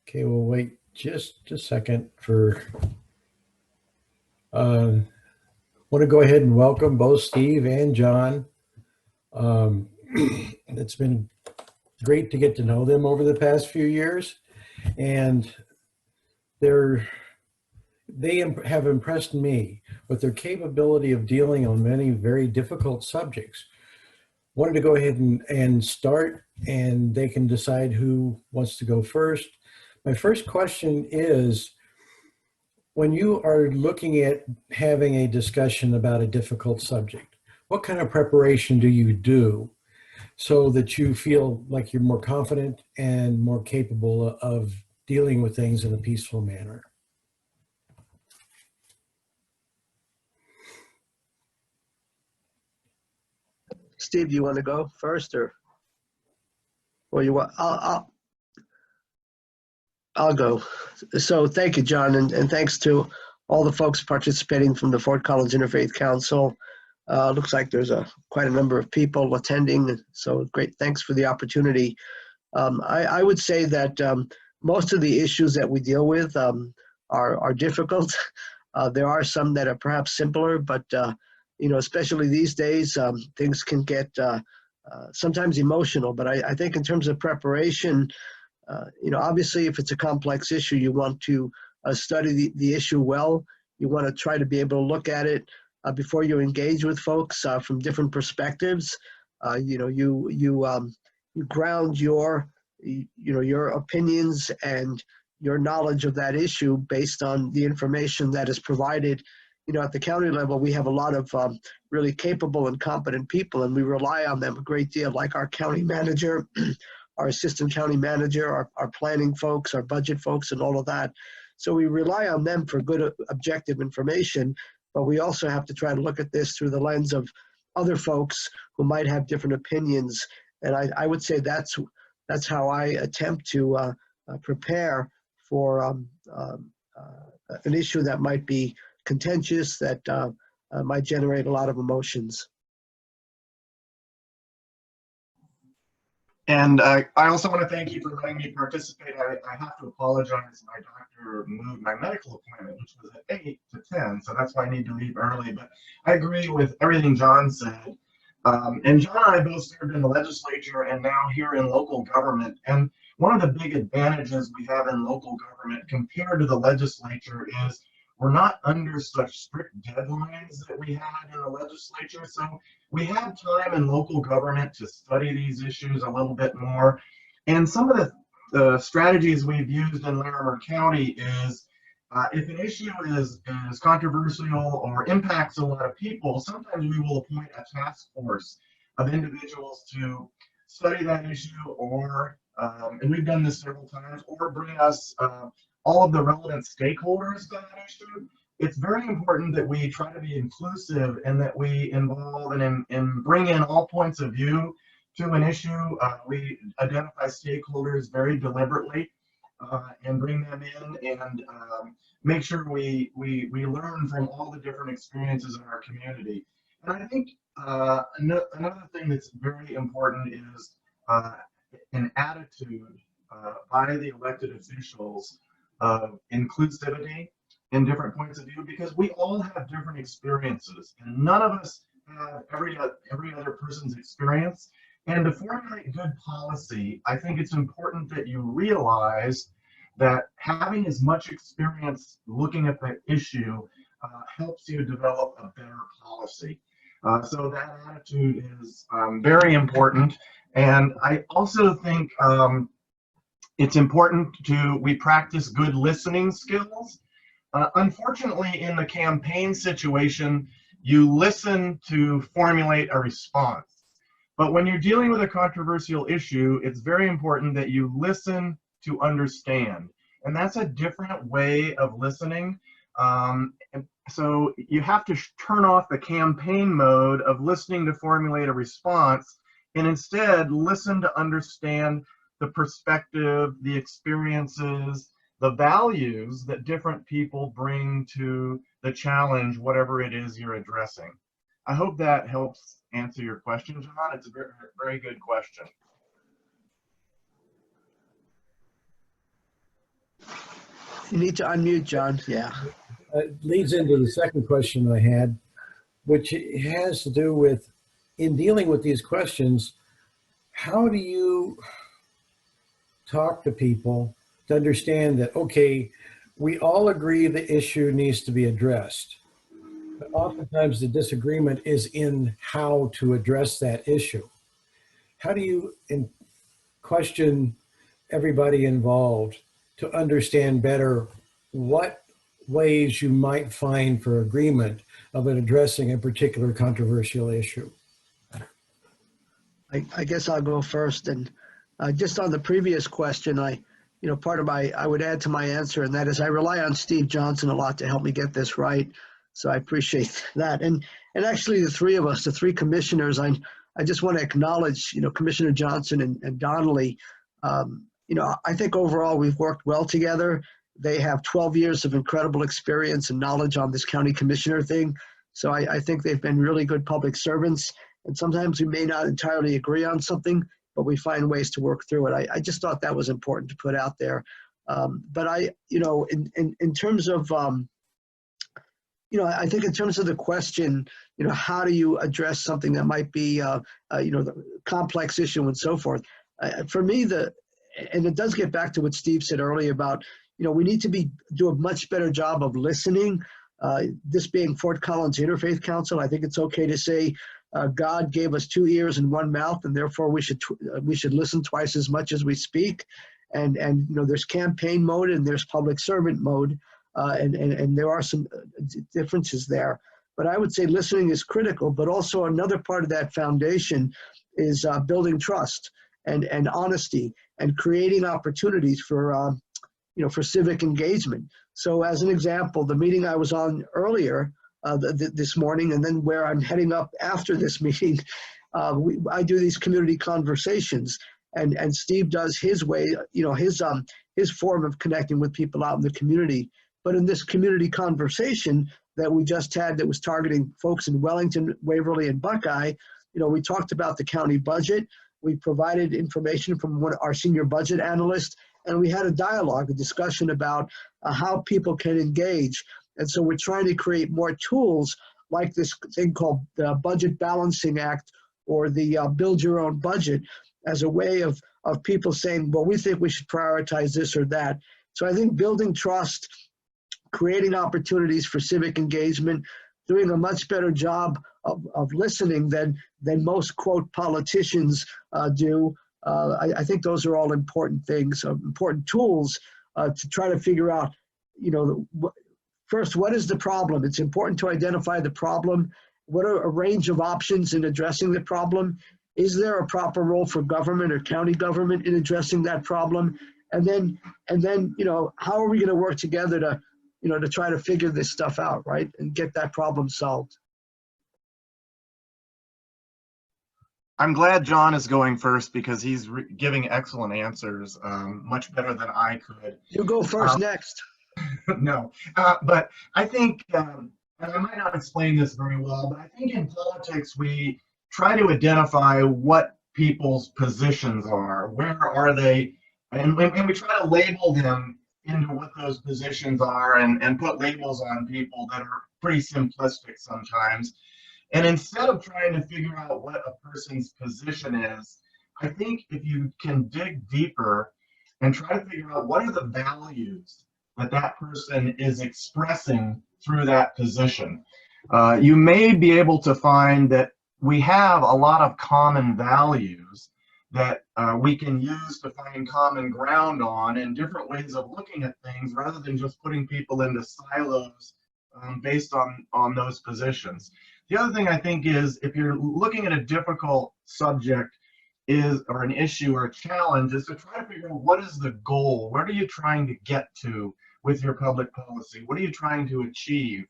Okay, we'll wait just a second for, want to go ahead and welcome both Steve and John. It's been great to get to know them over the past few years, and they have impressed me with their capability of dealing on many very difficult subjects. Wanted to go ahead and start, and they can decide who wants to go first. My first question is, when you are looking at having a discussion about a difficult subject, what kind of preparation do you do so that you feel like you're more confident and more capable of dealing with things in a peaceful manner? Steve, you want to go first, or you want? I'll go. So thank you, John, and thanks to all the folks participating from the Fort Collins Interfaith Council. Looks like there's quite a number of people attending, so great. Thanks for the opportunity. I would say that most of the issues that we deal with are difficult. There are some that are perhaps simpler, but especially these days, things can get sometimes emotional. But I think in terms of preparation, obviously, if it's a complex issue, you want to study the issue well. You want to try to be able to look at it before you engage with folks from different perspectives. You ground your opinions and your knowledge of that issue based on the information that is provided. At the county level, we have a lot of really capable and competent people, and we rely on them a great deal, like our county manager, our assistant county manager, our planning folks, our budget folks, and all of that. So we rely on them for good objective information, but we also have to try to look at this through the lens of other folks who might have different opinions. And I would say that's how I attempt to prepare for an issue that might be contentious, that might generate a lot of emotions. And I also want to thank you for letting me participate. I have to apologize. My doctor moved my medical appointment, which was at 8 to 10, so that's why I need to leave early. But I agree with everything John said. And John and I both served in the legislature and now here in local government. And one of the big advantages we have in local government compared to the legislature is we're not under such strict deadlines that we had in the legislature. So we have time in local government to study these issues a little bit more. And some of the strategies we've used in Larimer County is if an issue is controversial or impacts a lot of people, sometimes we will appoint a task force of individuals to study that issue, or, and we've done this several times, or bring us all of the relevant stakeholders to that issue. It's very important that we try to be inclusive and that we involve and bring in all points of view to an issue. We identify stakeholders very deliberately and bring them in and make sure we learn from all the different experiences in our community. And I think another thing that's very important is an attitude by the elected officials of inclusivity and different points of view, because we all have different experiences and none of us have every other person's experience. And to formulate good policy, I think it's important that you realize that having as much experience looking at the issue helps you develop a better policy. So that attitude is very important. And I also think it's important we practice good listening skills. Unfortunately, in the campaign situation, you listen to formulate a response. But when you're dealing with a controversial issue, it's very important that you listen to understand. And that's a different way of listening. So you have to turn off the campaign mode of listening to formulate a response and instead listen to understand the perspective, the experiences, the values that different people bring to the challenge, whatever it is you're addressing. I hope that helps answer your question, John. It's a very, very good question. You need to unmute, John. Yeah. Leads into the second question I had, which has to do with, in dealing with these questions, how do you talk to people to understand that, okay, we all agree the issue needs to be addressed, but oftentimes the disagreement is in how to address that issue. How do you question everybody involved to understand better what ways you might find for agreement of addressing a particular controversial issue? I guess I'll go first. And just on the previous question, part of I would add to my answer, and that is I rely on Steve Johnson a lot to help me get this right. So I appreciate that. And actually the three of us, the three commissioners, I just want to acknowledge, Commissioner Johnson and Donnelly. I think overall we've worked well together. They have 12 years of incredible experience and knowledge on this county commissioner thing. So I think they've been really good public servants. And sometimes we may not entirely agree on something, but we find ways to work through it. I just thought that was important to put out there. But in terms of, I think in terms of the question, how do you address something that might be, the complex issue and so forth? For me, and it does get back to what Steve said earlier about, we need to do a much better job of listening. This being Fort Collins Interfaith Council, I think it's okay to say God gave us 2 ears and 1 mouth, and therefore we should listen twice as much as we speak. And there's campaign mode and there's public servant mode, and there are some differences there. But I would say listening is critical. But also another part of that foundation is building trust and honesty and creating opportunities for civic engagement. So as an example, the meeting I was on earlier this morning, and then where I'm heading up after this meeting, I do these community conversations, and Steve does his way, his form of connecting with people out in the community. But in this community conversation that we just had that was targeting folks in Wellington, Waverly, and Buckeye, we talked about the county budget. We provided information from our senior budget analyst, and we had a dialogue, a discussion about how people can engage. And so we're trying to create more tools like this thing called the Budget Balancing Act or the Build Your Own Budget as a way of people saying, well, we think we should prioritize this or that. So I think building trust, creating opportunities for civic engagement, doing a much better job of listening than most, quote, politicians do. I think those are all important things, important tools to try to figure out, first, what is the problem? It's important to identify the problem. What are a range of options in addressing the problem? Is there a proper role for government or county government in addressing that problem? And then, how are we going to work together to try to figure this stuff out, right? And get that problem solved. I'm glad John is going first because he's giving excellent answers, much better than I could. You go first next. No, but I think, and I might not explain this very well, but I think in politics we try to identify what people's positions are, where are they, and we try to label them into what those positions are and put labels on people that are pretty simplistic sometimes. And instead of trying to figure out what a person's position is, I think if you can dig deeper and try to figure out what are the values that person is expressing through that position, you may be able to find that we have a lot of common values that we can use to find common ground on and different ways of looking at things rather than just putting people into silos based on those positions. The other thing I think is if you're looking at a difficult subject or an issue or a challenge is to try to figure out what is the goal? What are you trying to get to with your public policy? What are you trying to achieve?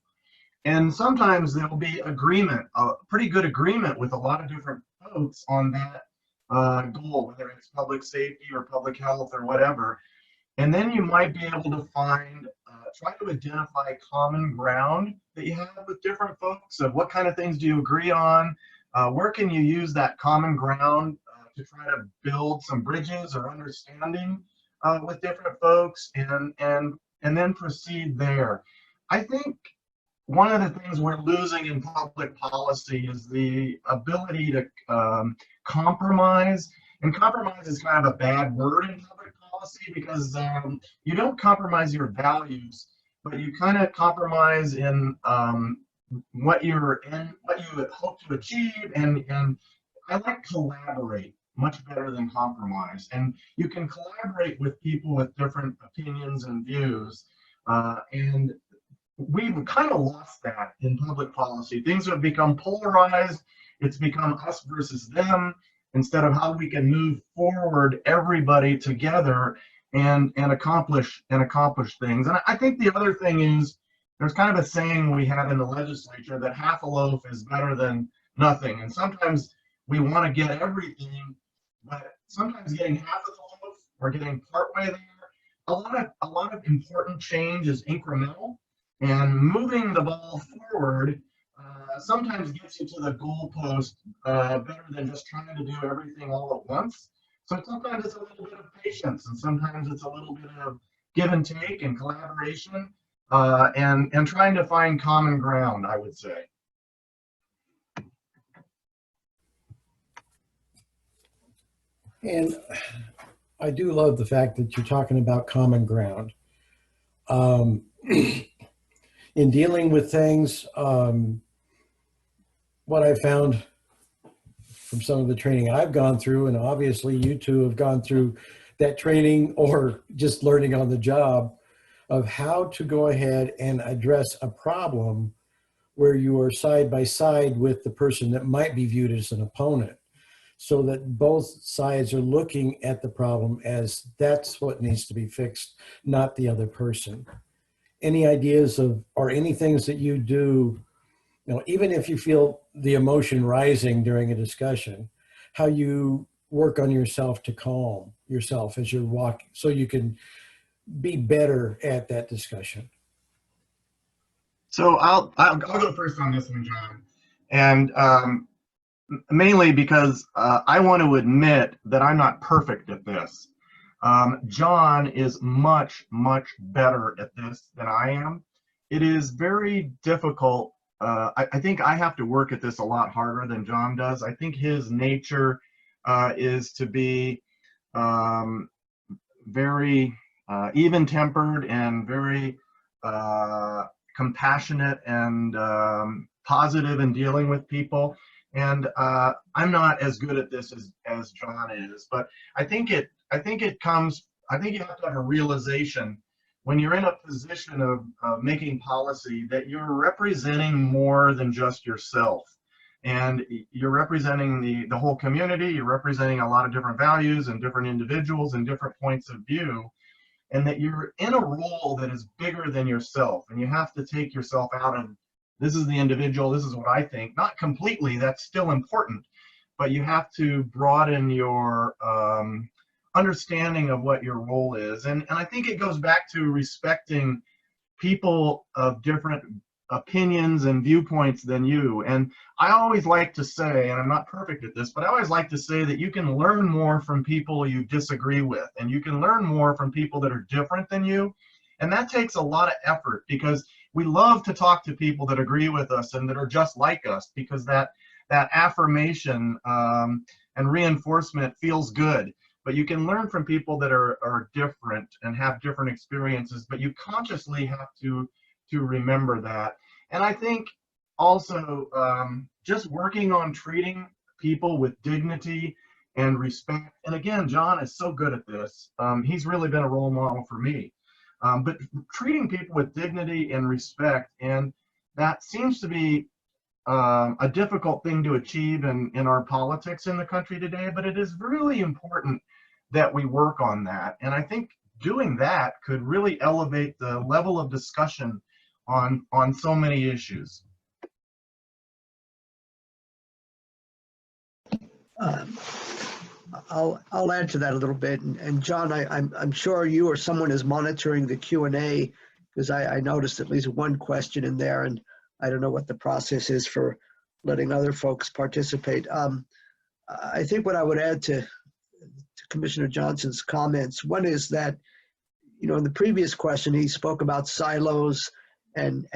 And sometimes there'll be agreement, pretty good agreement with a lot of different folks on that goal, whether it's public safety or public health or whatever. And then you might be able to try to identify common ground that you have with different folks of what kind of things do you agree on, where can you use that common ground to try to build some bridges or understanding with different folks, and and then proceed there. I think one of the things we're losing in public policy is the ability to compromise. And compromise is kind of a bad word in public policy because you don't compromise your values, but you kind of compromise in what you hope to achieve. And I like collaborate much better than compromise. And you can collaborate with people with different opinions and views. And we've kind of lost that in public policy. Things have become polarized. It's become us versus them instead of how we can move forward, everybody together, and accomplish things. And I think the other thing is there's kind of a saying we have in the legislature that half a loaf is better than nothing. And sometimes we want to get everything, but sometimes getting half of the loaf or getting partway there, a lot of important change is incremental. And moving the ball forward sometimes gets you to the goalpost better than just trying to do everything all at once. So sometimes it's a little bit of patience, and sometimes it's a little bit of give and take and collaboration, and trying to find common ground, I would say. And I do love the fact that you're talking about common ground. In dealing with things, what I found from some of the training I've gone through, and obviously you two have gone through that training or just learning on the job, of how to go ahead and address a problem where you are side by side with the person that might be viewed as an opponent, so that both sides are looking at the problem as that's what needs to be fixed, not the other person. Any ideas of, or any things that you do, you know, even if you feel the emotion rising during a discussion, how you work on yourself to calm yourself as you're walking so you can be better at that discussion? So I'll go first on this one, John, and mainly because I want to admit that I'm not perfect at this. John is much better at this than I am. It is very difficult. I think I have to work at this a lot harder than John does. I think his nature is to be very even-tempered and very compassionate and positive in dealing with people. And I'm not as good at this as John is. But I think you have to have a realization when you're in a position of making policy that you're representing more than just yourself. And you're representing the whole community, you're representing a lot of different values and different individuals and different points of view, and that you're in a role that is bigger than yourself. And you have to take yourself out of, this is the individual, this is what I think. Not completely, that's still important, but you have to broaden your understanding of what your role is. And I think it goes back to respecting people of different opinions and viewpoints than you. And I always like to say, and I'm not perfect at this, but I always like to say that you can learn more from people you disagree with, and you can learn more from people that are different than you. And that takes a lot of effort, because we love to talk to people that agree with us and that are just like us, because that affirmation and reinforcement feels good. But you can learn from people that are different and have different experiences, but you consciously have to remember that. And I think also just working on treating people with dignity and respect. And again, John is so good at this. He's really been a role model for me. But treating people with dignity and respect, and that seems to be a difficult thing to achieve in our politics in the country today, but it is really important that we work on that. And I think doing that could really elevate the level of discussion on so many issues. I'll add to that a little bit. And John, I'm sure you or someone is monitoring the Q&A, because I noticed at least one question in there, and I don't know what the process is for letting other folks participate. I think what I would add to Commissioner Johnson's comments, one is that in the previous question, he spoke about silos, and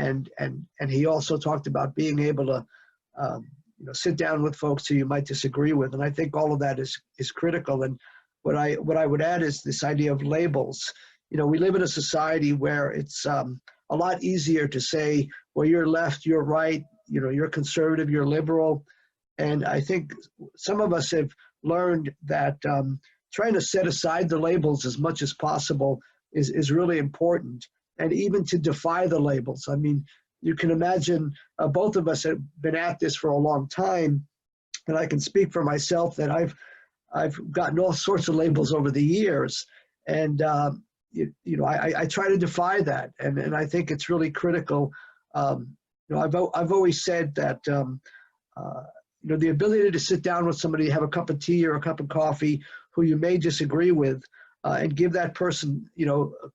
he also talked about being able to sit down with folks who you might disagree with. And I think all of that is critical. And what I would add is this idea of labels. We live in a society where it's a lot easier to say, well, you're left, you're right, you're conservative, you're liberal. And I think some of us have learned that trying to set aside the labels as much as possible is really important. And even to defy the labels. I mean, you can imagine both of us have been at this for a long time, and I can speak for myself that I've gotten all sorts of labels over the years, and I try to defy that, and I think it's really critical. I've always said that the ability to sit down with somebody, have a cup of tea or a cup of coffee, who you may disagree with, and give that person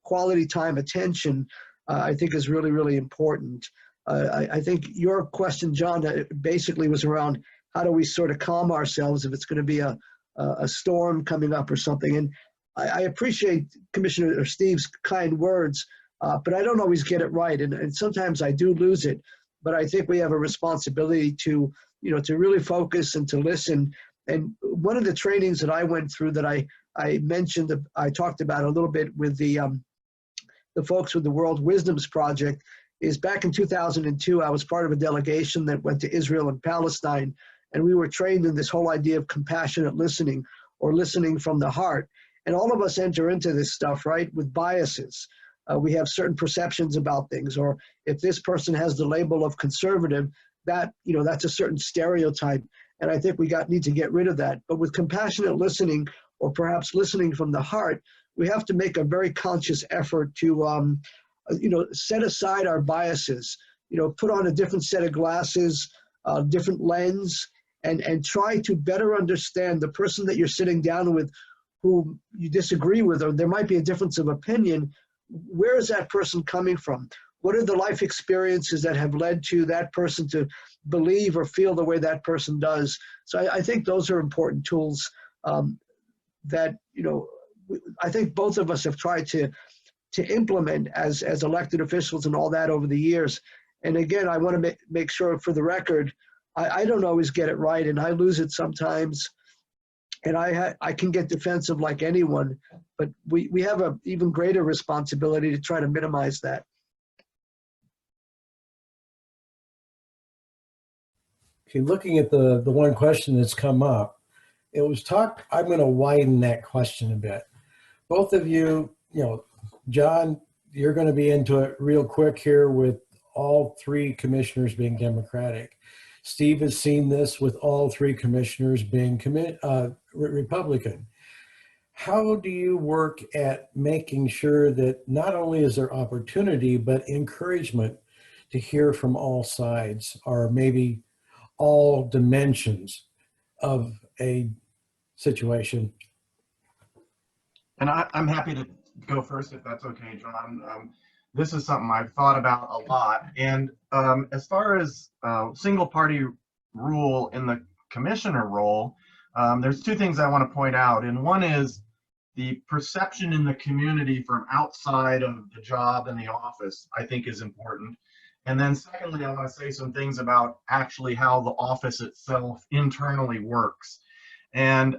quality time, attention, I think is really, really important. I think your question, John, basically was around how do we sort of calm ourselves if it's going to be a storm coming up or something. And I appreciate Commissioner Steve's kind words, but I don't always get it right. And sometimes I do lose it. But I think we have a responsibility to really focus and to listen. And one of the trainings that I went through that I mentioned, I talked about a little bit with the folks with the World Wisdoms Project, is back in 2002, I was part of a delegation that went to Israel and Palestine, and we were trained in this whole idea of compassionate listening, or listening from the heart. And all of us enter into this stuff, right, with biases. We have certain perceptions about things, or if this person has the label of conservative, that's a certain stereotype. And I think we need to get rid of that. But with compassionate listening, or perhaps listening from the heart, we have to make a very conscious effort to, set aside our biases, put on a different set of glasses, different lens, and try to better understand the person that you're sitting down with, who you disagree with, or there might be a difference of opinion. Where is that person coming from? What are the life experiences that have led to that person to believe or feel the way that person does? So I think those are important tools that, I think both of us have tried to implement as elected officials and all that over the years. And again, I want to make sure for the record, I don't always get it right, and I lose it sometimes. And I can get defensive like anyone, but we have an even greater responsibility to try to minimize that. Okay, looking at the one question that's come up, it was talked, I'm going to widen that question a bit. Both of you, John, you're going to be into it real quick here with all three commissioners being Democratic. Steve has seen this with all three commissioners being Republican. How do you work at making sure that not only is there opportunity, but encouragement to hear from all sides, or maybe all dimensions of a situation? And I'm happy to go first if that's okay, John. This is something I've thought about a lot. And as far as single party rule in the commissioner role, there's two things I want to point out. And one is the perception in the community from outside of the job and the office, I think, is important. And then secondly, I want to say some things about actually how the office itself internally works. And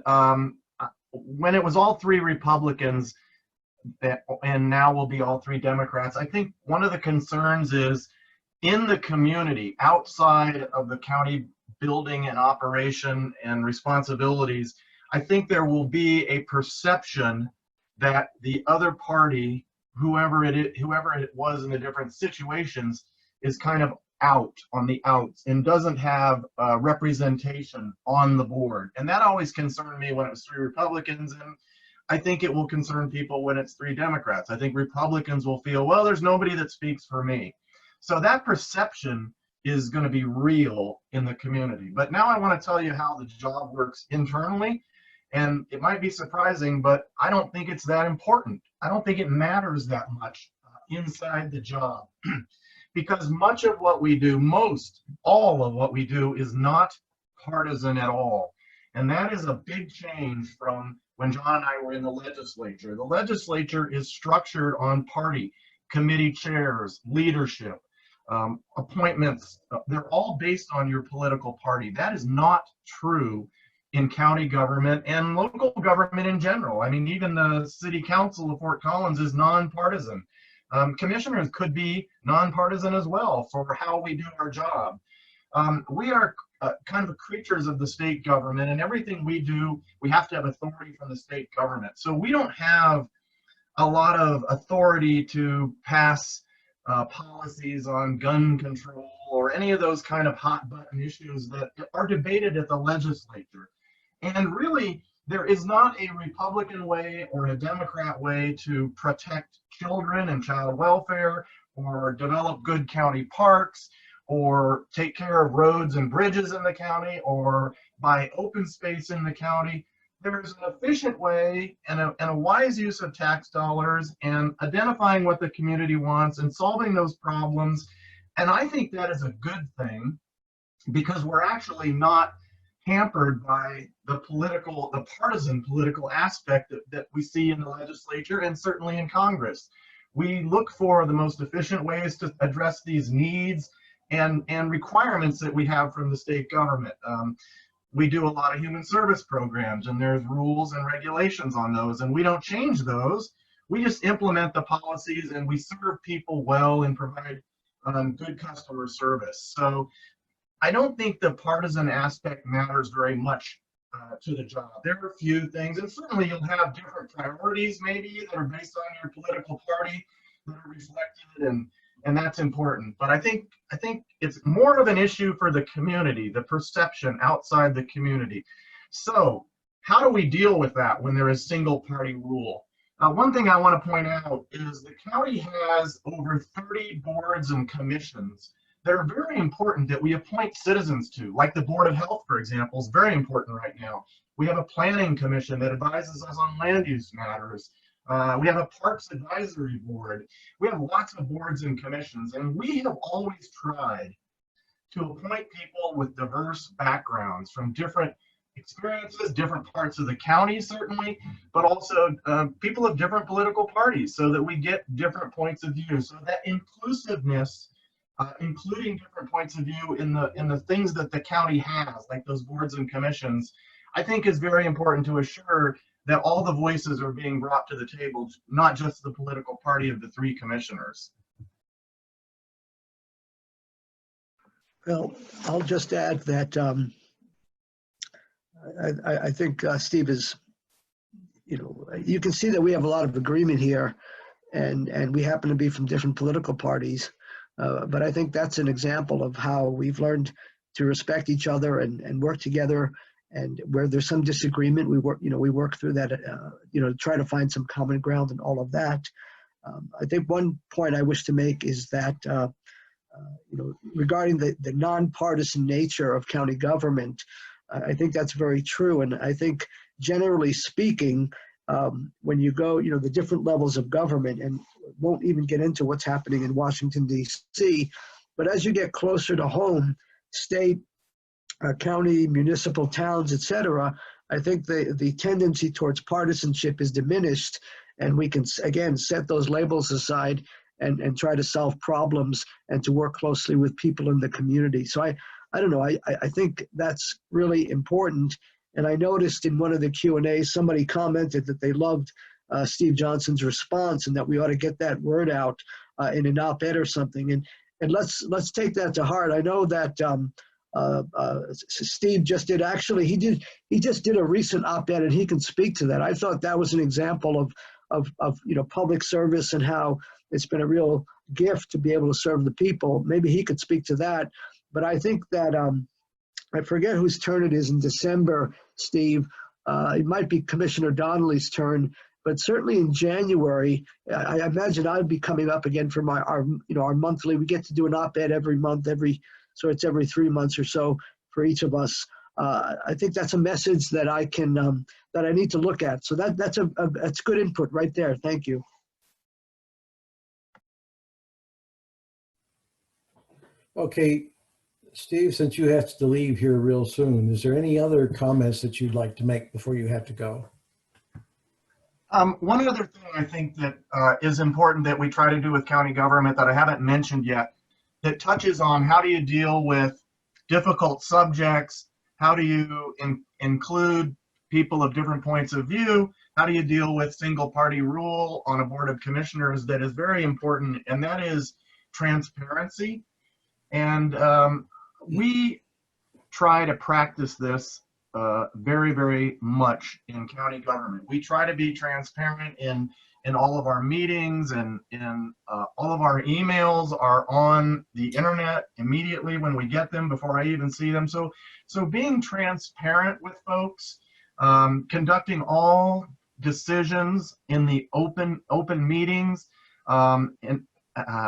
when it was all three Republicans, and now will be all three Democrats, I think one of the concerns is in the community, outside of the county building and operation and responsibilities, I think there will be a perception that the other party, whoever it was in the different situations, is kind of out on the outs and doesn't have representation on the board. And that always concerned me when it was three Republicans, and I think it will concern people when it's three Democrats. I think Republicans will feel, well, there's nobody that speaks for me. So that perception is going to be real in the community. But now I want to tell you how the job works internally. And it might be surprising, but I don't think it's that important. I don't think it matters that much inside the job. Because much of what we do, all of what we do, is not partisan at all. And that is a big change from when John and I were in the legislature. The legislature is structured on party, committee chairs, leadership, appointments. They're all based on your political party. That is not true in county government and local government in general. I mean, even the city council of Fort Collins is nonpartisan. Commissioners could be nonpartisan as well for how we do our job. We are kind of creatures of the state government, and everything we do, we have to have authority from the state government. So we don't have a lot of authority to pass policies on gun control or any of those kind of hot button issues that are debated at the legislature. And really, there is not a Republican way or a Democrat way to protect children and child welfare, or develop good county parks, or take care of roads and bridges in the county, or buy open space in the county. There's an efficient way and a wise use of tax dollars and identifying what the community wants and solving those problems. And I think that is a good thing, because we're actually not hampered by the partisan political aspect that we see in the legislature and certainly in Congress. We look for the most efficient ways to address these needs and requirements that we have from the state government. We do a lot of human service programs, and there's rules and regulations on those, and we don't change those. We just implement the policies, and we serve people well and provide good customer service. So I don't think the partisan aspect matters very much to the job. There are a few things, and certainly you'll have different priorities maybe that are based on your political party that are reflected, and that's important. But I think it's more of an issue for the community, the perception outside the community. So how do we deal with that when there is single party rule? One thing I want to point out is the county has over 30 boards and commissions that are very important that we appoint citizens to, like the Board of Health, for example, is very important right now. We have a planning commission that advises us on land use matters. We have a Parks Advisory Board. We have lots of boards and commissions, and we have always tried to appoint people with diverse backgrounds from different experiences, different parts of the county, certainly, but also people of different political parties, so that we get different points of view. So that inclusiveness, including different points of view in the things that the county has, like those boards and commissions, I think is very important to assure that all the voices are being brought to the table, not just the political party of the 3 commissioners. Well, I'll just add that I think Steve is, you can see that we have a lot of agreement here, and we happen to be from different political parties. But I think that's an example of how we've learned to respect each other and work together. And where there's some disagreement, we work through that, try to find some common ground and all of that. I think one point I wish to make is that, regarding the nonpartisan nature of county government, I think that's very true. And I think generally speaking, when you go, the different levels of government, and won't even get into what's happening in Washington, D.C., but as you get closer to home, state, county, municipal, towns, etc., I think the tendency towards partisanship is diminished, and we can, again, set those labels aside and try to solve problems and to work closely with people in the community. So I don't know, I think that's really important. And I noticed in one of the Q&As, somebody commented that they loved Steve Johnson's response and that we ought to get that word out in an op-ed or something. And let's take that to heart. I know that Steve just did, actually, he just did a recent op-ed, and he can speak to that. I thought that was an example of public service and how it's been a real gift to be able to serve the people. Maybe he could speak to that. But I think that I forget whose turn it is in December, Steve. It might be Commissioner Donnelly's turn, but certainly in January, I imagine I'd be coming up again for our monthly. We get to do an op-ed every month, so it's every 3 months or so for each of us. I think that's a message that I can that I need to look at. So that's good input right there. Thank you. Okay, Steve, since you have to leave here real soon, is there any other comments that you'd like to make before you have to go? One other thing I think that is important that we try to do with county government that I haven't mentioned yet, that touches on how do you deal with difficult subjects, how do you include people of different points of view, how do you deal with single party rule on a board of commissioners, that is very important, and that is transparency. And we try to practice this very, very much in county government. We try to be transparent in all of our meetings, and in all of our emails are on the internet immediately when we get them, before I even see them. So being transparent with folks, conducting all decisions in the open meetings, and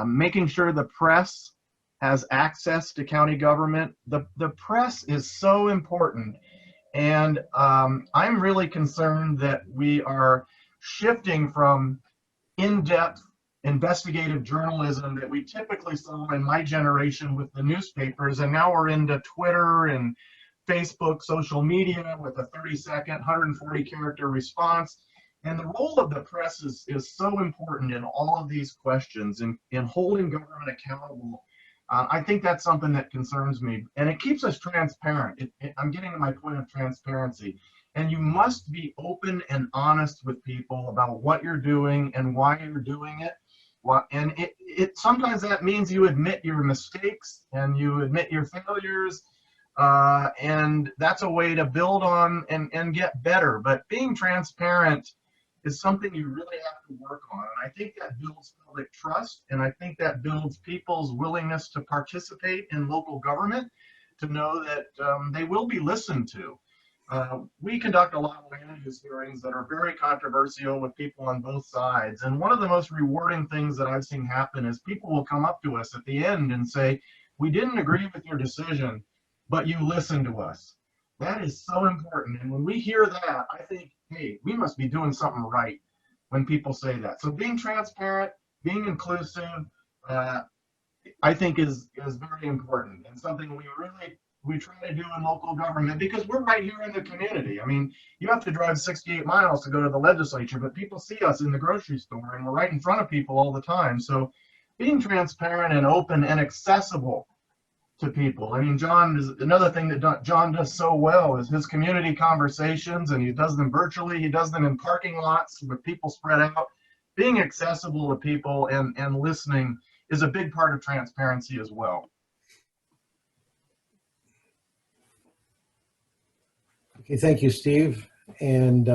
making sure the press has access to county government. The press is so important. And I'm really concerned that we are shifting from in-depth investigative journalism that we typically saw in my generation with the newspapers, and now we're into Twitter and Facebook, social media with a 30-second, 140-character response. And the role of the press is so important in all of these questions, in holding government accountable. I think that's something that concerns me, and it keeps us transparent. I'm getting to my point of transparency, and you must be open and honest with people about what you're doing and why you're doing it. And it sometimes that means you admit your mistakes and you admit your failures, and that's a way to build on and get better. But being transparent is something you really have to work on. And I think that builds public trust, and I think that builds people's willingness to participate in local government, to know that they will be listened to. We conduct a lot of land use hearings that are very controversial with people on both sides. And one of the most rewarding things that I've seen happen is people will come up to us at the end and say, "We didn't agree with your decision, but you listened to us." That is so important. And when we hear that, I think, hey, we must be doing something right when people say that. So being transparent, being inclusive, I think is very important, and something we try to do in local government, because we're right here in the community. I mean, you have to drive 68 miles to go to the legislature, but people see us in the grocery store, and we're right in front of people all the time. So being transparent and open and accessible to people. I mean, John is another thing that John does so well, is his community conversations, and he does them virtually. He does them in parking lots with people spread out. Being accessible to people and listening is a big part of transparency as well. Okay, thank you, Steve. And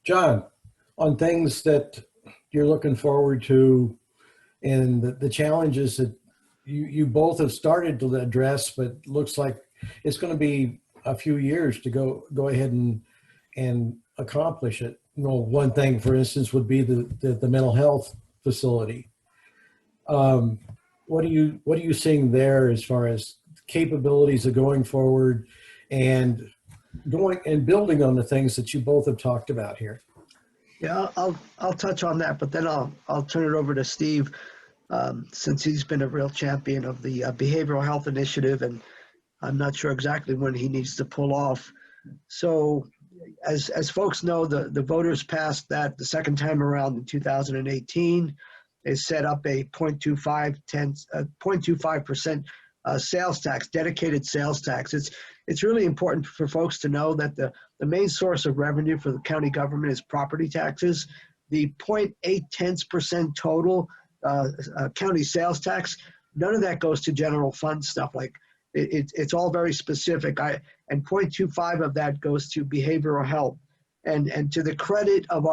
John, on things that you're looking forward to and the challenges that you both have started to address, but looks like it's going to be a few years to go ahead and accomplish it. You know, one thing, for instance, would be the mental health facility. What are you seeing there as far as capabilities of going forward and building on the things that you both have talked about here? Yeah, I'll touch on that, but then I'll turn it over to Steve, since he's been a real champion of the behavioral health initiative, and I'm not sure exactly when he needs to pull off. So as folks know, the voters passed that the second time around in 2018. They set up a 0.25% sales tax, dedicated sales tax. It's really important for folks to know that the main source of revenue for the county government is property taxes. The 0.8% total county sales tax, none of that goes to general fund stuff. Like it's all very specific. And 0.25 of that goes to behavioral health. And to the credit of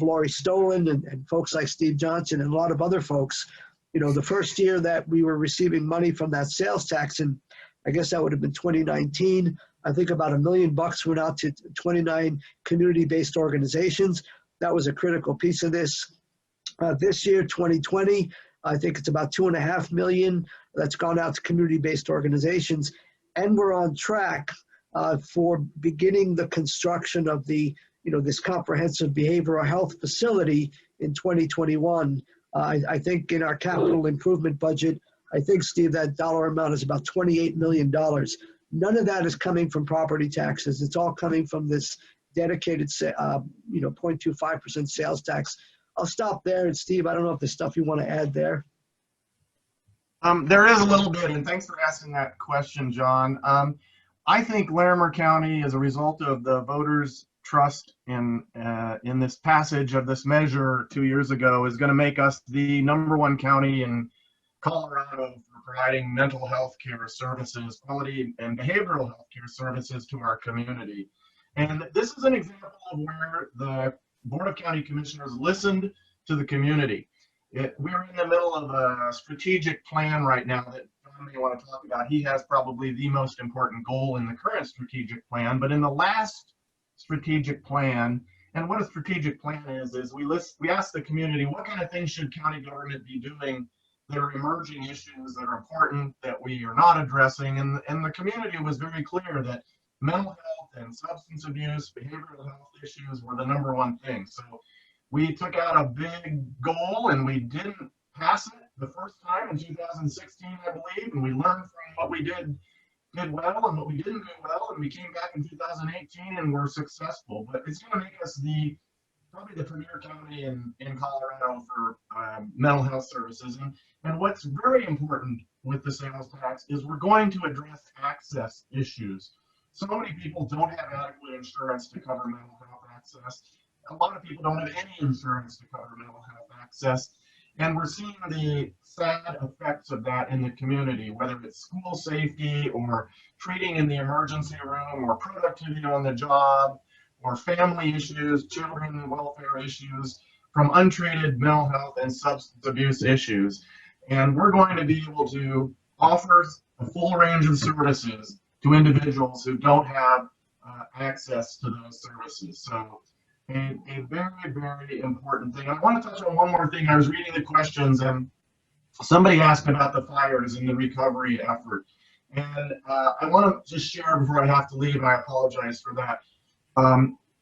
Lori Stolen and folks like Steve Johnson and a lot of other folks, you know, the first year that we were receiving money from that sales tax, and I guess that would have been 2019, I think about $1 million went out to 29 community-based organizations. That was a critical piece of this. This year, 2020, I think it's about $2.5 million that's gone out to community-based organizations. And we're on track for beginning the construction of this comprehensive behavioral health facility in 2021. I think in our capital improvement budget, I think, Steve, that dollar amount is about $28 million. None of that is coming from property taxes. It's all coming from this dedicated, 0.25% sales tax. I'll stop there. And Steve, I don't know if there's stuff you want to add there. There is a little bit, and thanks for asking that question, John. I think Larimer County, as a result of the voters' trust in this passage of this measure 2 years ago, is going to make us the #1 county in Colorado for providing mental health care services, quality and behavioral health care services to our community. And this is an example of where the Board of County Commissioners listened to the community. We're in the middle of a strategic plan right now that John may want to talk about. He has probably the most important goal in the current strategic plan, but in the last strategic plan, and what a strategic plan is we ask the community, what kind of things should county government be doing that are emerging issues that are important that we are not addressing, and the community was very clear that mental health and substance abuse, behavioral health issues were the #1 thing. So we took out a big goal and we didn't pass it the first time in 2016, I believe, and we learned from what we did well and what we didn't do well, and we came back in 2018 and we're successful. But it's going to make us probably the premier county in Colorado for mental health services. And what's very important with the sales tax is we're going to address access issues. So many people don't have adequate insurance to cover mental health access. A lot of people don't have any insurance to cover mental health access. And we're seeing the sad effects of that in the community, whether it's school safety or treating in the emergency room or productivity on the job or family issues, children welfare issues from untreated mental health and substance abuse issues. And we're going to be able to offer a full range of services to individuals who don't have access to those services. So a very, very important thing. I want to touch on one more thing. I was reading the questions and somebody asked about the fires and the recovery effort. And I want to just share before I have to leave, and I apologize for that.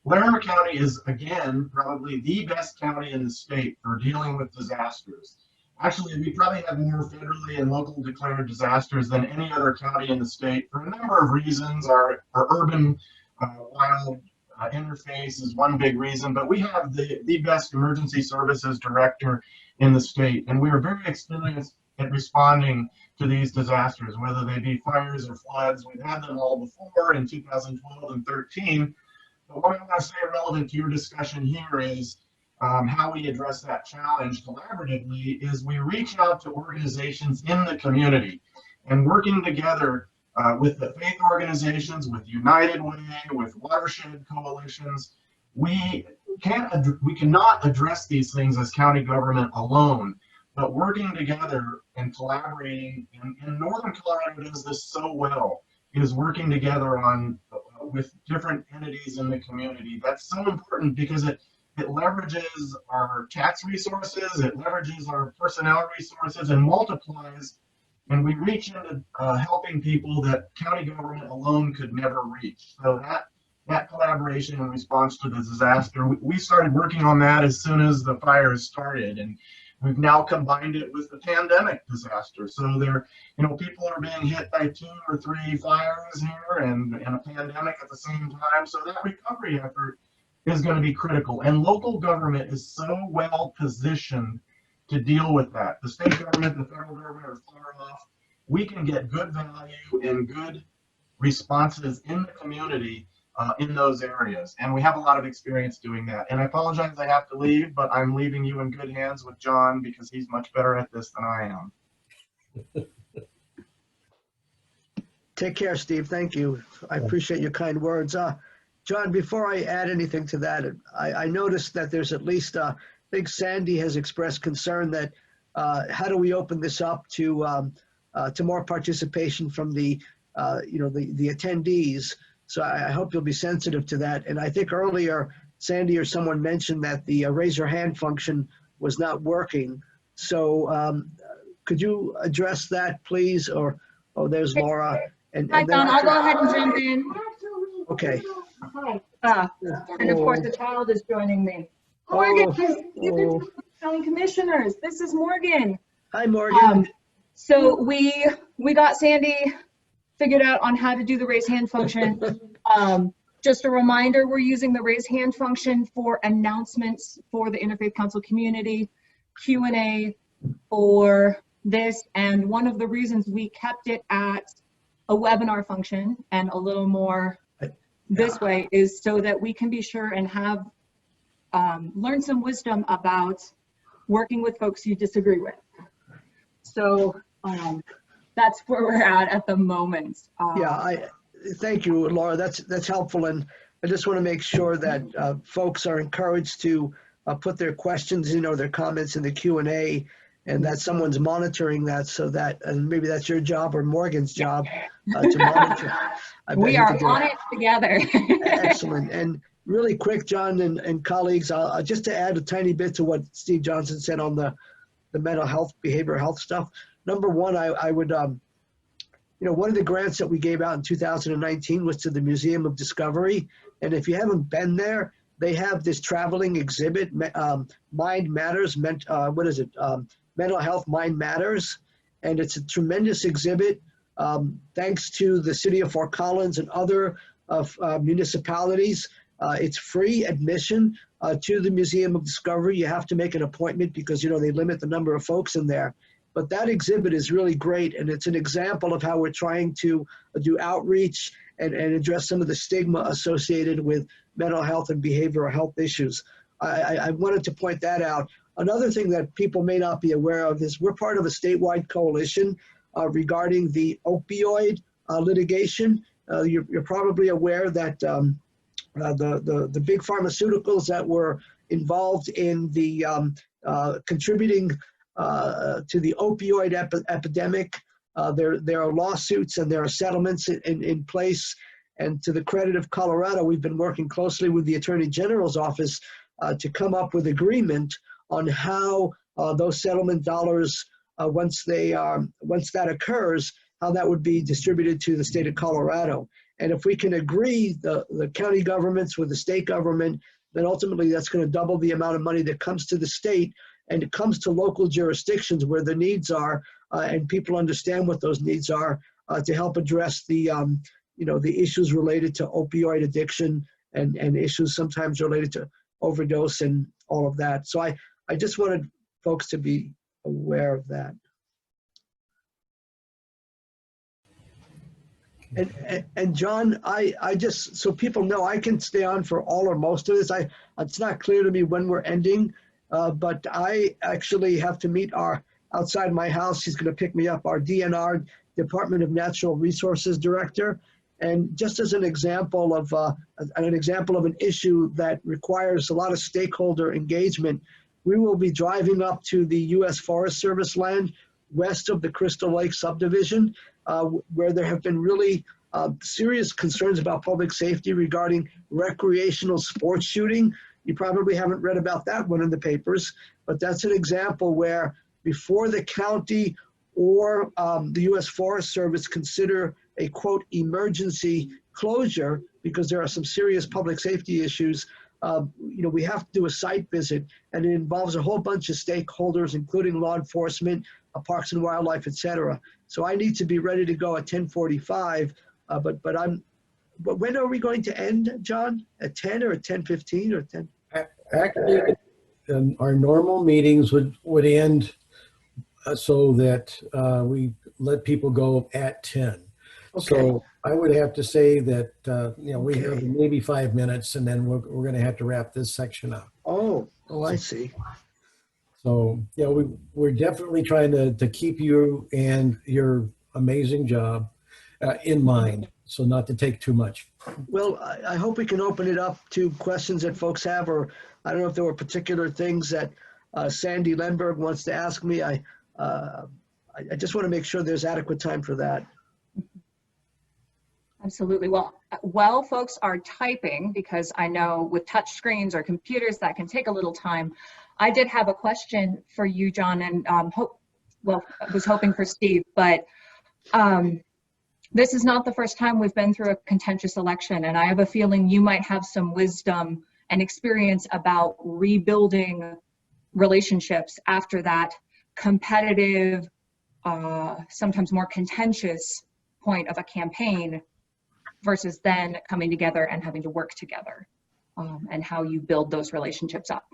Larimer County is, again, probably the best county in the state for dealing with disasters. Actually, we probably have more federally and local declared disasters than any other county in the state for a number of reasons. Our urban wild interface is one big reason, but we have the best emergency services director in the state, and we are very experienced at responding to these disasters, whether they be fires or floods. We've had them all before in 2012 and 13. But what I want to say relevant to your discussion here is how we address that challenge collaboratively is we reach out to organizations in the community and working together with the faith organizations, with United Way, with watershed coalitions. We cannot address these things as county government alone, but working together and collaborating, and Northern Colorado does this so well, is working together with different entities in the community. That's so important because it leverages our tax resources, it leverages our personnel resources, and multiplies, and we reach into helping people that county government alone could never reach. So that collaboration in response to the disaster, we started working on that as soon as the fires started, and we've now combined it with the pandemic disaster. So people are being hit by 2 or 3 fires here and a pandemic at the same time. So that recovery effort is going to be critical. And local government is so well positioned to deal with that. The state government, the federal government are far off. We can get good value and good responses in the community in those areas. And we have a lot of experience doing that. And I apologize I have to leave, but I'm leaving you in good hands with John because he's much better at this than I am. Take care, Steve. Thank you. I appreciate your kind words. John, before I add anything to that, I noticed that there's at least, I think Sandy has expressed concern that how do we open this up to more participation from the attendees. So I hope you'll be sensitive to that. And I think earlier, Sandy or someone mentioned that the raise your hand function was not working. So could you address that, please? Or, there's Laura. Hi, John. I'll go ahead and jump in. Okay. Hi. And of course, the child is joining me. Morgan, County Commissioners. This is Morgan. Hi, Morgan. So we got Sandy figured out on how to do the raise hand function. Just a reminder, we're using the raise hand function for announcements for the Interfaith Council community, Q&A for this. And one of the reasons we kept it at a webinar function and a little more this way is so that we can be sure and have learn some wisdom about working with folks you disagree with. So that's where we're at the moment. Yeah, thank you, Laura. That's helpful, and I just want to make sure that folks are encouraged to put their questions, their comments in the Q&A, and that someone's monitoring that, so that, and maybe that's your job or Morgan's job to monitor. We are on it together. Excellent. And really quick, John and colleagues, just to add a tiny bit to what Steve Johnson said on the mental health, behavioral health stuff. Number one, I would, one of the grants that we gave out in 2019 was to the Museum of Discovery. And if you haven't been there, they have this traveling exhibit, Mind Matters, Mental Health Mind Matters. And it's a tremendous exhibit. Thanks to the city of Fort Collins and other municipalities. It's free admission to the Museum of Discovery. You have to make an appointment because, they limit the number of folks in there. But that exhibit is really great, and it's an example of how we're trying to do outreach and address some of the stigma associated with mental health and behavioral health issues. I wanted to point that out. Another thing that people may not be aware of is we're part of a statewide coalition regarding the opioid litigation. You're probably aware that the big pharmaceuticals that were involved in the contributing to the opioid epidemic, there are lawsuits and there are settlements in place. And to the credit of Colorado, we've been working closely with the Attorney General's office to come up with agreement on how those settlement dollars, once that occurs, how that would be distributed to the state of Colorado. And if we can agree, the county governments with the state government, then ultimately that's going to double the amount of money that comes to the state, and it comes to local jurisdictions where the needs are, and people understand what those needs are to help address the issues related to opioid addiction and issues sometimes related to overdose and all of that. So I just wanted folks to be aware of that. And John, I just, so people know, I can stay on for all or most of this. It's not clear to me when we're ending, but I actually have to meet outside my house. He's going to pick me up, our DNR, Department of Natural Resources Director. And just as an example of an issue that requires a lot of stakeholder engagement, we will be driving up to the U.S. Forest Service land west of the Crystal Lake subdivision, where there have been really serious concerns about public safety regarding recreational sports shooting. You probably haven't read about that one in the papers, but that's an example where before the county or the U.S. Forest Service consider a, quote, emergency closure, because there are some serious public safety issues, we have to do a site visit, and it involves a whole bunch of stakeholders, including law enforcement, Parks and Wildlife, et cetera. So I need to be ready to go at 10:45, but when are we going to end, John? At 10 or at 10:15 or 10? Actually, our normal meetings would end so that we let people go at 10. Okay. So I would have to say that, we have maybe 5 minutes, and then we're going to have to wrap this section up. Oh, I see. So, we're definitely trying to keep you and your amazing job in mind, so not to take too much. Well, I hope we can open it up to questions that folks have, or I don't know if there were particular things that Sandy Lenberg wants to ask me. I just want to make sure there's adequate time for that. Absolutely. Well, folks are typing, because I know with touch screens or computers that can take a little time. I did have a question for you, John, and I was hoping for Steve, but this is not the first time we've been through a contentious election, and I have a feeling you might have some wisdom and experience about rebuilding relationships after that competitive, sometimes more contentious point of a campaign versus then coming together and having to work together, and how you build those relationships up.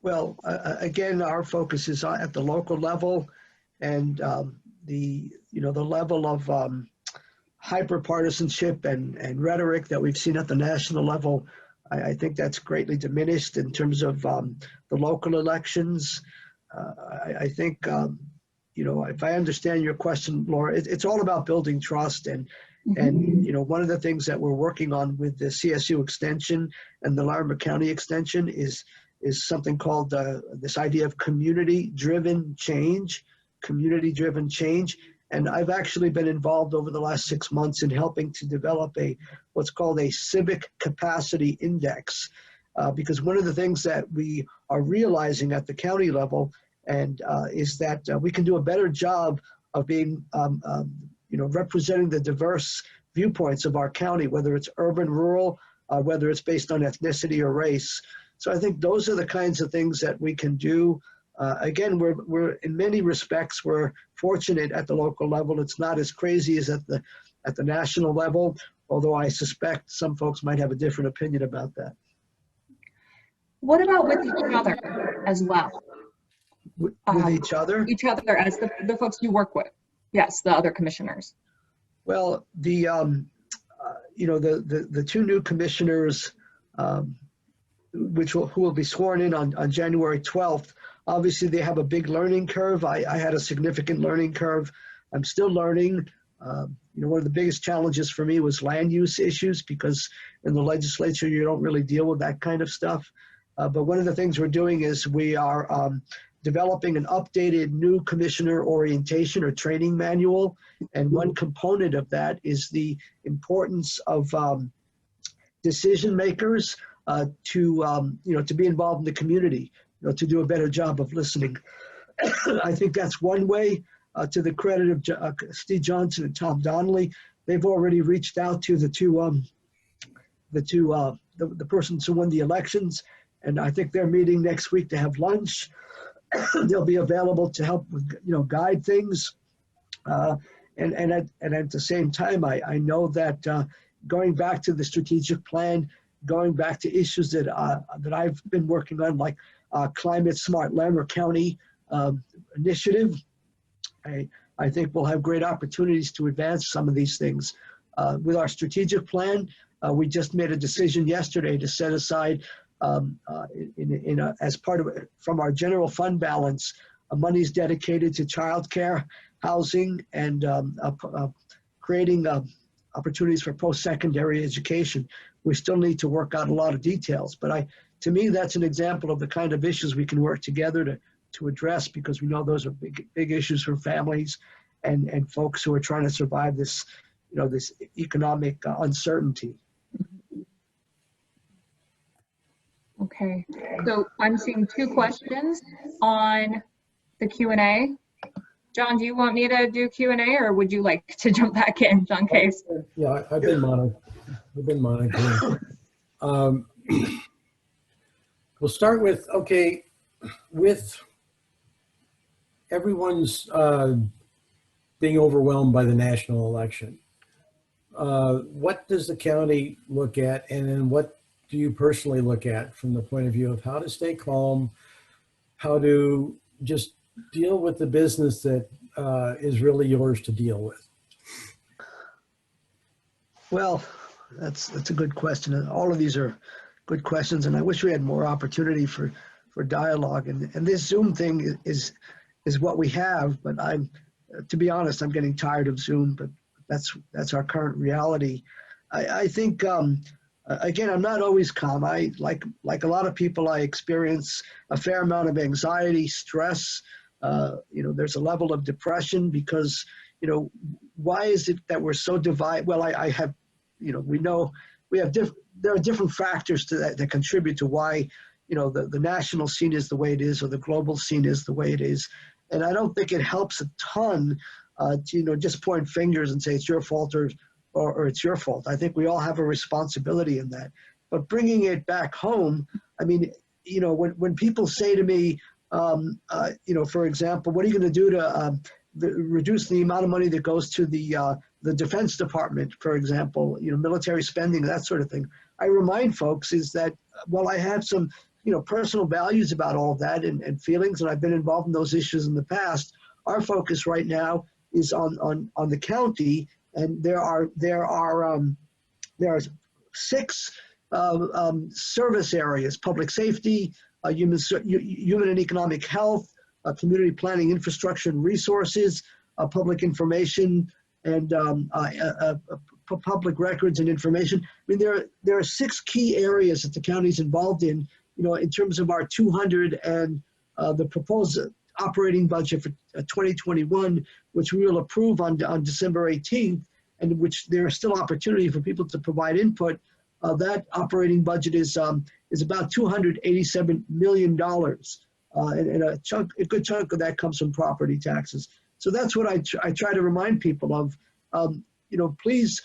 Well, again, our focus is at the local level, and the level of hyper-partisanship and rhetoric that we've seen at the national level. I think that's greatly diminished in terms of the local elections. I think, if I understand your question, Laura, it's all about building trust. And one of the things that we're working on with the CSU extension and the Larimer County extension is something called this idea of community-driven change. And I've actually been involved over the last 6 months in helping to develop what's called a civic capacity index, because one of the things that we are realizing at the county level is that we can do a better job of being, representing the diverse viewpoints of our county, whether it's urban, rural, whether it's based on ethnicity or race. So I think those are the kinds of things that we can do. Again, we're in many respects, we're fortunate at the local level. It's not as crazy as at the national level, although I suspect some folks might have a different opinion about that. What about with each other as well? With each other? Each other as the folks you work with. Yes, the other commissioners. Well, the two new commissioners, who will be sworn in on January 12th, obviously they have a big learning curve. I had a significant learning curve. I'm still learning. One of the biggest challenges for me was land use issues, because in the legislature you don't really deal with that kind of stuff. But one of the things we're doing is we are developing an updated new commissioner orientation or training manual. And one component of that is the importance of decision makers to be involved in the community, to do a better job of listening. I think that's one way. To the credit of Steve Johnson and Tom Donnelly, they've already reached out to the persons who won the elections, and I think they're meeting next week to have lunch. They'll be available to help with, guide things, and at the same time, I know that going back to the strategic plan, going back to issues that I've been working on, like Climate Smart Larimer County initiative, I think we'll have great opportunities to advance some of these things. With our strategic plan, we just made a decision yesterday to set aside, as part of it, from our general fund balance, monies dedicated to childcare, housing, and creating opportunities for post-secondary education. We still need to work out a lot of details, but to me, that's an example of the kind of issues we can work together to address, because we know those are big issues for families and folks who are trying to survive this, this economic uncertainty. Okay, so I'm seeing 2 questions on the Q&A. John, do you want me to do Q&A, or would you like to jump back in, John Case? Yeah, I've been monitoring. We'll start with, with everyone's being overwhelmed by the national election, what does the county look at, and then what do you personally look at from the point of view of how to stay calm, how to just deal with the business that is really yours to deal with? Well, That's a good question. And all of these are good questions, and I wish we had more opportunity for dialogue. And this Zoom thing is what we have, but to be honest, I'm getting tired of Zoom, but that's our current reality. I think, again, I'm not always calm. Like a lot of people, I experience a fair amount of anxiety, stress. There's a level of depression because, why is it that we're so divided? Well, I have, we know there are different factors to that contribute to why, the national scene is the way it is, or the global scene is the way it is. And I don't think it helps a ton to, just point fingers and say it's your fault or it's your fault. I think we all have a responsibility in that. But bringing it back home, I mean, when people say to me, for example, what are you going to do to reduce the amount of money that goes to the the Defense Department, for example, military spending, that sort of thing. I remind folks is that while I have some, personal values about all of that and feelings, and I've been involved in those issues in the past, our focus right now is on the county, and there are 6 service areas: public safety, human and economic health, community planning, infrastructure and resources, public information, and public records and information. I mean, there are 6 key areas that the county is involved in, in terms of our 200 and the proposed operating budget for 2021, which we will approve on December 18th, and which there is still opportunity for people to provide input. That operating budget is about $287 million, and a good chunk of that comes from property taxes. So that's what I try to remind people of. Please,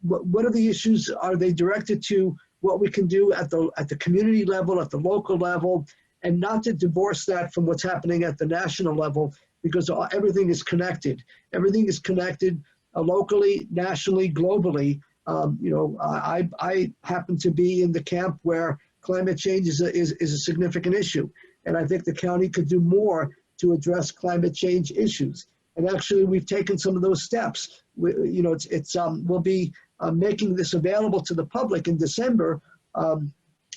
what are the issues? Are they directed to what we can do at the community level, at the local level, and not to divorce that from what's happening at the national level, because everything is connected. Everything is connected locally, nationally, globally. I happen to be in the camp where climate change is a significant issue, and I think the county could do more to address climate change issues. And actually, we've taken some of those steps. We'll be making this available to the public in December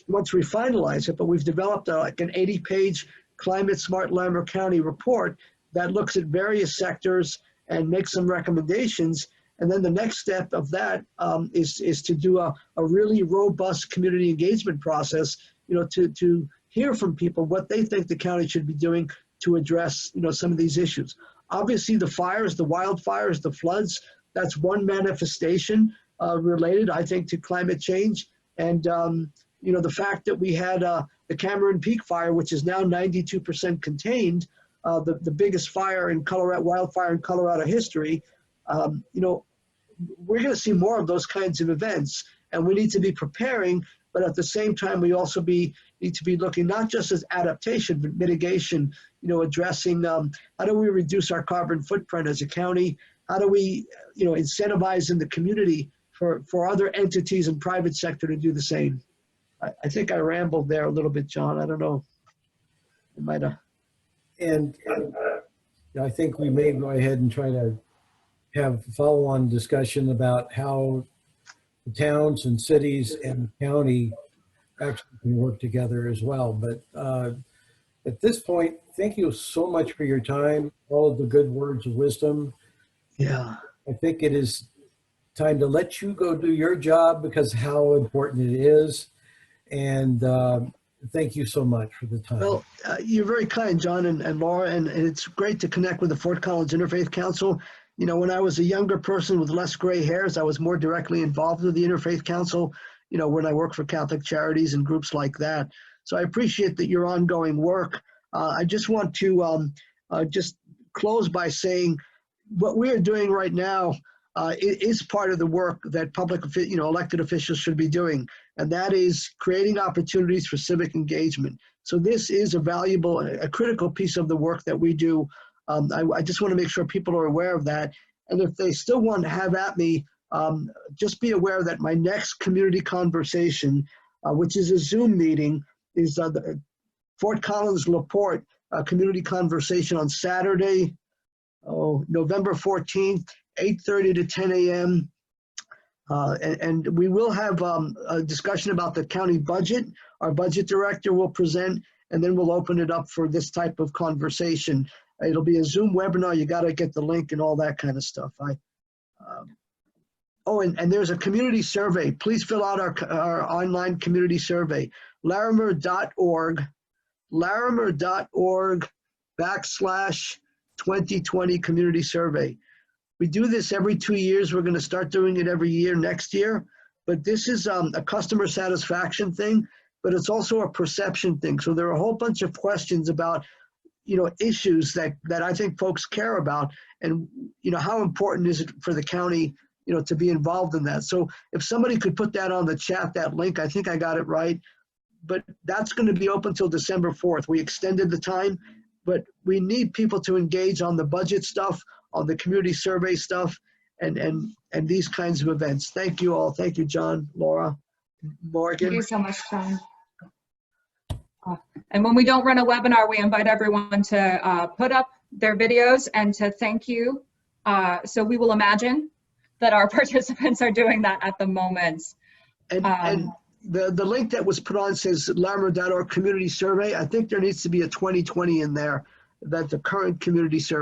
once we finalize it. But we've developed like an 80-page Climate Smart Larimer County report that looks at various sectors and makes some recommendations. And then the next step of that is to do a really robust community engagement process, to hear from people what they think the county should be doing to address, some of these issues. Obviously, the fires, the wildfires, the floods, that's one manifestation related, I think, to climate change. And, the fact that we had the Cameron Peak fire, which is now 92% contained, the biggest fire in Colorado, wildfire in Colorado history, we're going to see more of those kinds of events, and we need to be preparing. But at the same time, we also need to be looking not just as adaptation, but mitigation, addressing how do we reduce our carbon footprint as a county? How do we, incentivize in the community for other entities and private sector to do the same? I think I rambled there a little bit, John. I don't know. It might have. And I think we may go ahead and try to have follow-on discussion about how the towns and cities and county actually can work together as well. But at this point, thank you so much for your time, all of the good words of wisdom. Yeah. I think it is time to let you go do your job because how important it is. And thank you so much for the time. Well, you're very kind, John and Laura, and it's great to connect with the Fort Collins Interfaith Council. When I was a younger person with less gray hairs, I was more directly involved with the Interfaith Council, when I worked for Catholic Charities and groups like that. So I appreciate that your ongoing work. I just want to just close by saying what we are doing right now is part of the work that elected officials should be doing, and that is creating opportunities for civic engagement. So this is a valuable, a critical piece of the work that we do. I just want to make sure people are aware of that. And if they still want to have at me, just be aware that my next community conversation, which is a Zoom meeting, is the Fort Collins LaPorte community conversation on Saturday, November 14th, 8:30 to 10 a.m. And we will have a discussion about the county budget. Our budget director will present, and then we'll open it up for this type of conversation. It'll be a Zoom webinar. You got to get the link and all that kind of stuff. And there's a community survey. Please fill out our online community survey. Larimer.org /2020 community survey. We do this every 2 years. We're going to start doing it every year next year. But this is a customer satisfaction thing, but it's also a perception thing. So there are a whole bunch of questions about issues that I think folks care about, and how important is it for the county to be involved in that. So if somebody could put that on the chat, that link, I think I got it right. But that's going to be open till December 4th. We extended the time, but we need people to engage on the budget stuff, on the community survey stuff, and these kinds of events. Thank you all. Thank you, John, Laura, Thank Morgan. you so much, John. And when we don't run a webinar, we invite everyone to put up their videos and to thank you. So we will imagine that our participants are doing that at the moment. And the link that was put on says larimer.org community survey. I think there needs to be a 2020 in there, that the current community survey